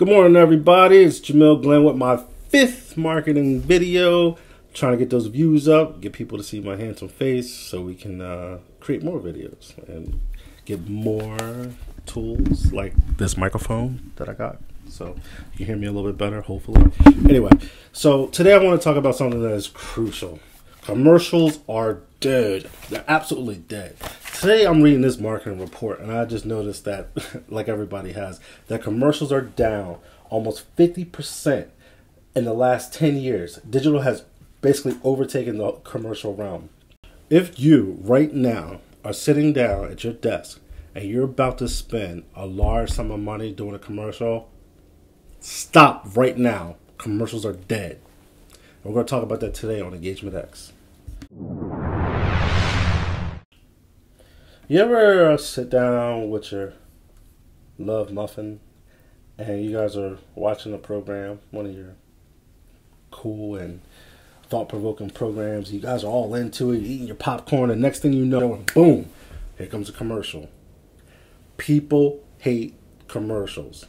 Good morning, everybody. It's Jamil Glenn with my 5th marketing video. Trying to get those views up, get people to see my handsome face so we can create more videos and get more tools like this microphone that I got. So you can hear me a little bit better, hopefully. Anyway, so today I want to talk about something that is crucial. Commercials are dead. They're absolutely dead. Today I'm reading this marketing report and I just noticed that, like everybody has, that commercials are down almost 50% in the last 10 years. Digital has basically overtaken the commercial realm. If you, right now, are sitting down at your desk and you're about to spend a large sum of money doing a commercial, stop right now. Commercials are dead. And we're going to talk about that today on Engagement X. You ever sit down with your love muffin and you guys are watching a program, one of your cool and thought-provoking programs, you guys are all into it, eating your popcorn, and next thing you know, boom, here comes a commercial. People hate commercials.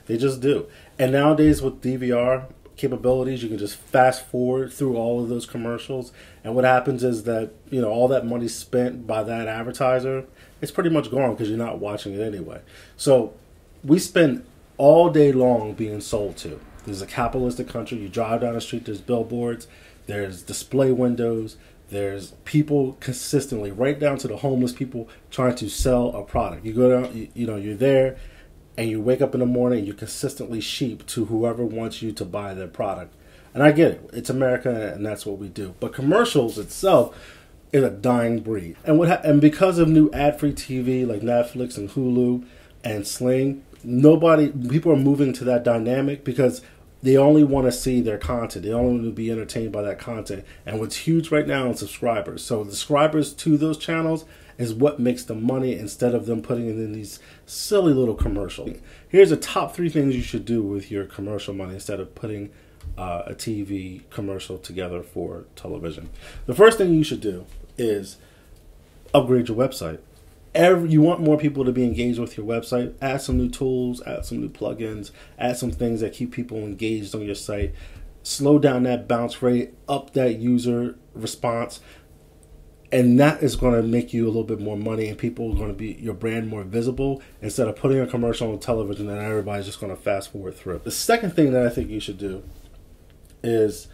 They just do. And nowadays with DVR capabilities, you can just fast forward through all of those commercials, and what happens is that, you know, all that money spent by that advertiser, it's pretty much gone because you're not watching it anyway. So we spend all day long being sold to. This is a capitalistic country. You drive down the street, there's billboards, there's display windows, there's people consistently, right down to the homeless people, trying to sell a product. You go down, you're there, and you wake up in the morning and you consistently sheep to whoever wants you to buy their product. And I get it. It's America and that's what we do. But commercials itself is a dying breed. And because of new ad-free TV like Netflix and Hulu and Sling, people are moving to that dynamic because they only want to see their content. They only want to be entertained by that content. And what's huge right now is subscribers. So the subscribers to those channels is what makes the money instead of them putting it in these silly little commercials. Here's the top 3 things you should do with your commercial money instead of putting a TV commercial together for television. The first thing you should do is upgrade your website. You want more people to be engaged with your website. Add some new tools, add some new plugins, add some things that keep people engaged on your site. Slow down that bounce rate, up that user response. And that is going to make you a little bit more money, and people are going to be your brand more visible instead of putting a commercial on television and everybody's just going to fast forward through. The second thing that I think you should do is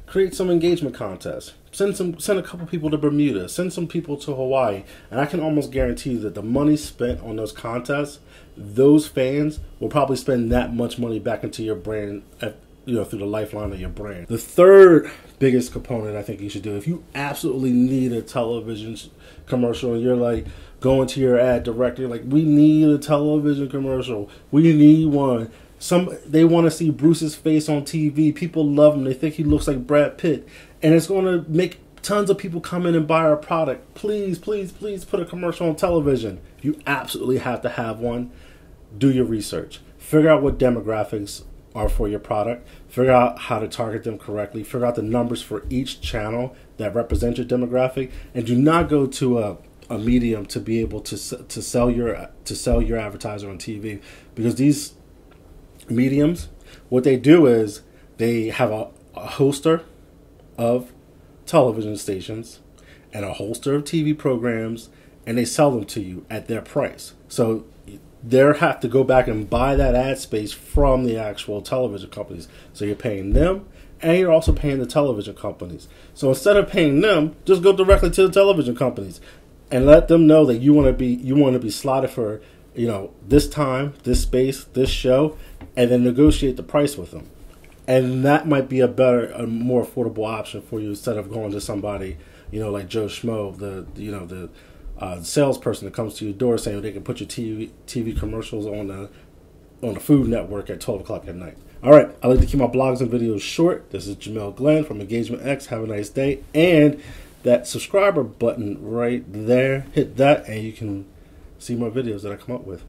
create some engagement contests. Send a couple people to Bermuda, send some people to Hawaii, and I can almost guarantee you that the money spent on those contests, those fans will probably spend that much money back into your brand, through the lifeline of your brand. The third biggest component I think you should do, if you absolutely need a television commercial and you're like going to your ad director, like, we need a television commercial, we need one. They want to see Bruce's face on TV. People love him. They think he looks like Brad Pitt. And it's going to make tons of people come in and buy our product. Please, please, please put a commercial on television. If you absolutely have to have one, do your research. Figure out what demographics are for your product. Figure out how to target them correctly. Figure out the numbers for each channel that represent your demographic. And do not go to a medium to be able to sell your advertiser on TV, because these mediums, what they do is they have a holster of television stations and a holster of TV programs, and they sell them to you at their price. So they have to go back and buy that ad space from the actual television companies. So you're paying them, and you're also paying the television companies. So instead of paying them, just go directly to the television companies and let them know that you want to be slotted for, this time, this space, this show, and then negotiate the price with them. And that might be a more affordable option for you instead of going to somebody, like Joe Schmo, the salesperson that comes to your door saying they can put your TV commercials on the Food Network at 12 o'clock at night. All right, I like to keep my blogs and videos short. This is Jamil Glenn from Engagement X. Have a nice day. And that subscriber button right there, hit that, and you can see more videos that I come up with.